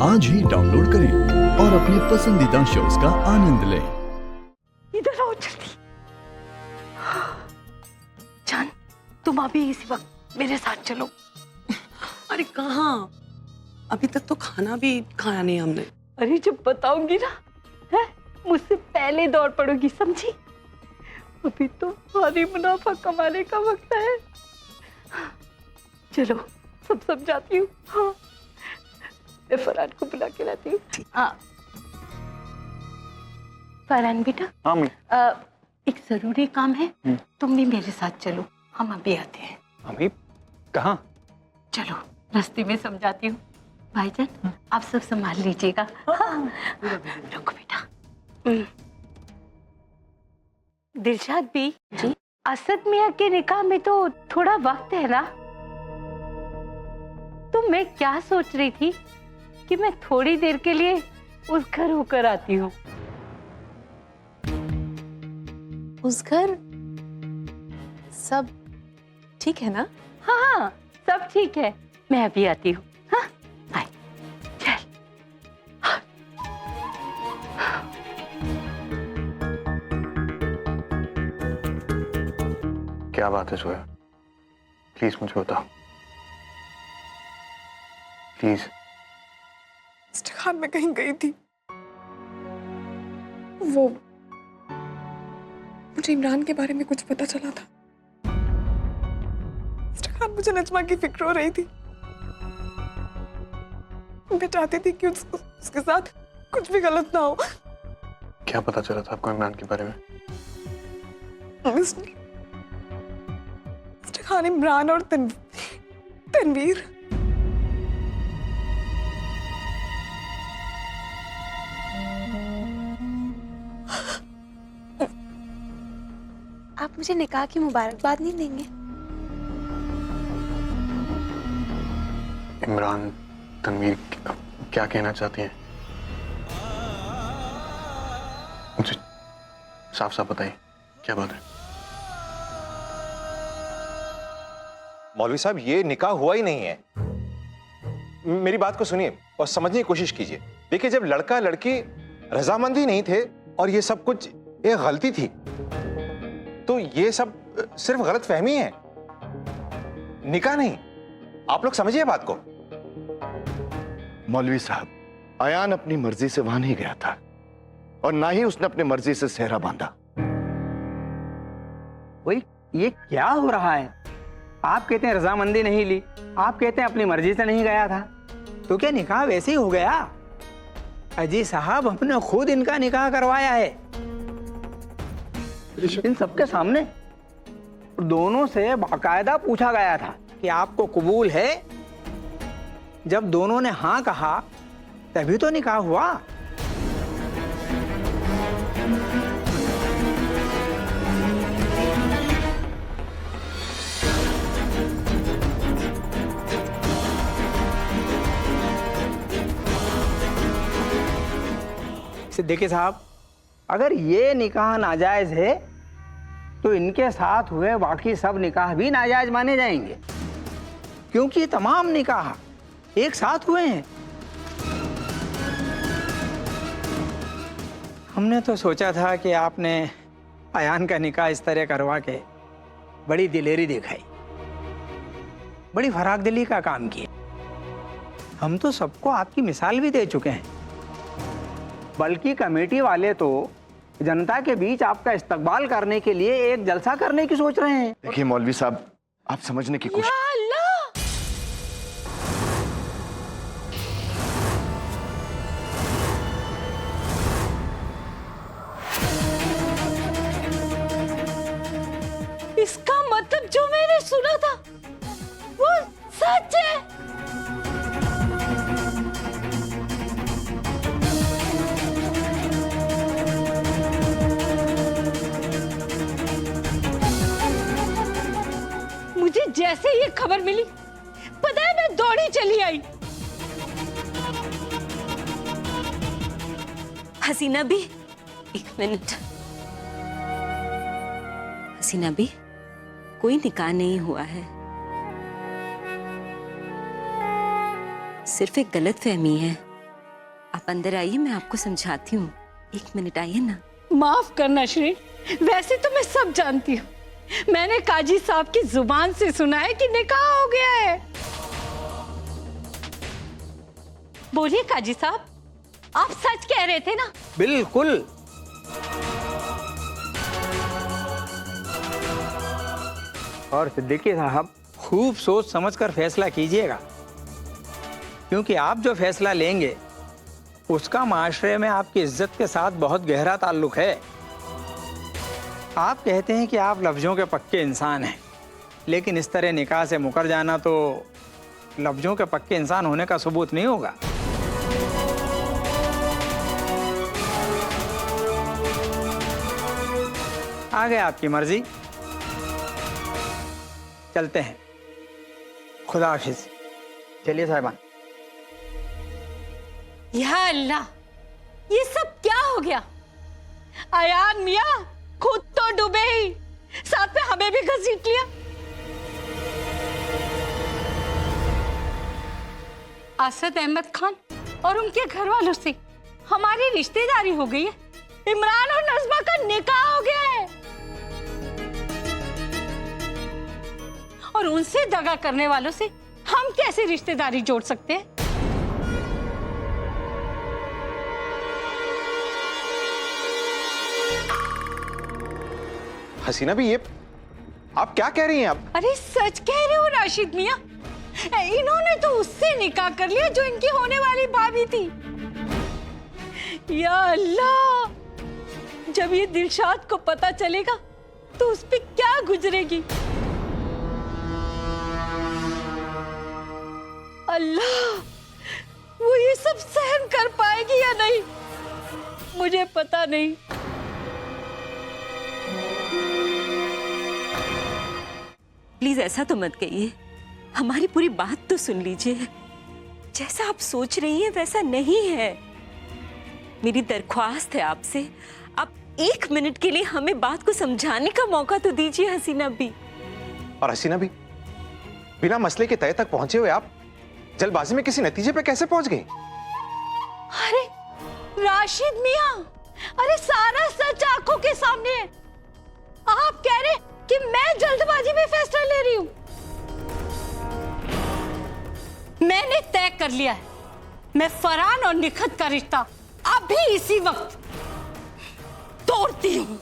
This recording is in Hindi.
आज ही डाउनलोड करें और अपने पसंदीदा शोज का आनंद लें। इधर आओ जल्दी। जान, तुम अभी इसी वक्त मेरे साथ चलो। अरे कहाँ? अभी तक तो खाना भी खाया नहीं हमने। अरे जब बताऊंगी ना, है मुझसे पहले दौड़ पड़ोगी, समझी? अभी तो भारी मुनाफा कमाने का वक्त है। चलो सब समझाती हूँ। हाँ, मैं फरहान को बुला के लाती हूँ। हाँ फरहान बेटा। हाँ मैं एक जरूरी काम है, तुम भी मेरे साथ चलो, हम अभी आते हैं। अभी कहाँ? चलो रास्ते में समझाती हूँ। भाईजान आप सब संभाल लीजिएगा। हाँ। रुको बेटा। दिलशाद भी जी, असद मियाँ के निकाह में तो थोड़ा वक्त है ना, तो मैं क्या सोच रही थी कि मैं थोड़ी देर के लिए उस घर होकर आती हूँ। उस घर सब ठीक है ना? हाँ हाँ सब ठीक है, मैं अभी आती हूँ। हाँ बाय। चल। क्या बात है सोया? प्लीज मुझे बताओ, प्लीज। इस्तिखार में कहीं गई थी, वो मुझे इमरान के बारे में कुछ पता चला था। इस्तिखार मुझे नजमा की फिक्र हो रही थी। मैं चाहती थी कि उसके साथ कुछ भी गलत ना हो। क्या पता चला था आपको इमरान के बारे में? इस्तिखार, इमरान और तनवीर। आप मुझे निकाह की मुबारकबाद नहीं देंगे? इमरान, तनवीर क्या कहना चाहती हैं? मुझे साफ साफ बताइए, क्या बात है? मौलवी साहब, ये निकाह हुआ ही नहीं है। मेरी बात को सुनिए और समझने की कोशिश कीजिए। देखिए, जब लड़का लड़की रजामंदी नहीं थे और ये सब कुछ एक गलती थी, तो ये सब सिर्फ गलत फहमी है, निकाह नहीं। आप लोग समझिए बात को। मौलवी साहब, अयान अपनी मर्जी से वहां नहीं गया था और ना ही उसने अपनी मर्जी से सेहरा बांधा। वही ये क्या हो रहा है? आप कहते हैं रजामंदी नहीं ली, आप कहते हैं अपनी मर्जी से नहीं गया था, तो क्या निकाह वैसे ही हो गया? अजी साहब, हमने खुद इनका निकाह करवाया है इन सबके सामने। दोनों से बाकायदा पूछा गया था कि आपको कबूल है। जब दोनों ने हाँ कहा तभी तो निकाह हुआ। सिद्दीकी साहब, अगर ये निकाह नाजायज है तो इनके साथ हुए बाकी सब निकाह भी नाजायज माने जाएंगे, क्योंकि ये तमाम निकाह एक साथ हुए हैं। हमने तो सोचा था कि आपने अयान का निकाह इस तरह करवा के बड़ी दिलेरी दिखाई, बड़ी फराक दिली का काम किया। हम तो सबको आपकी मिसाल भी दे चुके हैं, बल्कि कमेटी वाले तो जनता के बीच आपका इस्तकबाल करने के लिए एक जलसा करने की सोच रहे हैं। देखिए मौलवी साहब, आप समझने की कोशिश। इसका मतलब जो मैंने सुना था वो सच है। मुझे जैसे ये खबर मिली, पता है मैं दौड़ी चली आई। हसीना भी, एक मिनट। हसीना भी, कोई निकाह नहीं हुआ है, सिर्फ एक गलत फहमी है। आप अंदर आइए, मैं आपको समझाती हूँ। 1 मिनट आइए ना। माफ करना श्री, वैसे तो मैं सब जानती हूँ। मैंने काजी साहब की जुबान से सुना है कि निकाह हो गया है। बोलिए काजी साहब, आप सच कह रहे थे ना? बिल्कुल। और सिद्दीकी साहब, खूब सोच समझकर फैसला कीजिएगा, क्योंकि आप जो फैसला लेंगे उसका माशरे में आपकी इज्जत के साथ बहुत गहरा ताल्लुक है। आप कहते हैं कि आप लफ्ज़ों के पक्के इंसान हैं, लेकिन इस तरह निकाह से मुकर जाना तो लफ्ज़ों के पक्के इंसान होने का सबूत नहीं होगा। आगे आपकी मर्जी, चलते हैं। खुदा हाफिज। चलिए साहिबान। या अल्लाह, ये सब क्या हो गया? अयान मियां खुद तो डूबे ही, साथ में हमें भी घसीट लिया। असद अहमद खान और उनके घर वालों से हमारी रिश्तेदारी हो गई है। इमरान और नज़मा का निकाह हो गया है, और उनसे दगा करने वालों से हम कैसे रिश्तेदारी जोड़ सकते हैं? हसीना भी, ये आप क्या कह रही हैं आप? अरे सच कह रहे हो राशिद मियां, इन्होंने तो उससे निकाह कर लिया जो इनकी होने वाली भाभी थी। या अल्लाह, जब ये दिलशाद को पता चलेगा तो उस पे क्या गुजरेगी। अल्लाह, वो ये सब सहन कर पाएगी या नहीं, मुझे पता नहीं। प्लीज ऐसा तो मत कहिए, हमारी पूरी बात तो सुन लीजिए। जैसा आप सोच रही हैं वैसा नहीं है। मेरी दरख्वास्त है आपसे, आप 1 मिनट के लिए हमें बात को समझाने का मौका तो दीजिए हसीना भी। और हसीना भी, बिना मसले के तय तक पहुंचे हुए आप जल्दबाजी में किसी नतीजे पे कैसे पहुंच गई? अरे राशिद मियां, अरे सारा सच आंखों के सामने है। आप कह रहे कि मैं जल्दबाजी में फैसला ले रही हूं। मैंने तय कर लिया है, मैं फरहान और निखत का रिश्ता अभी इसी वक्त तोड़ती हूं।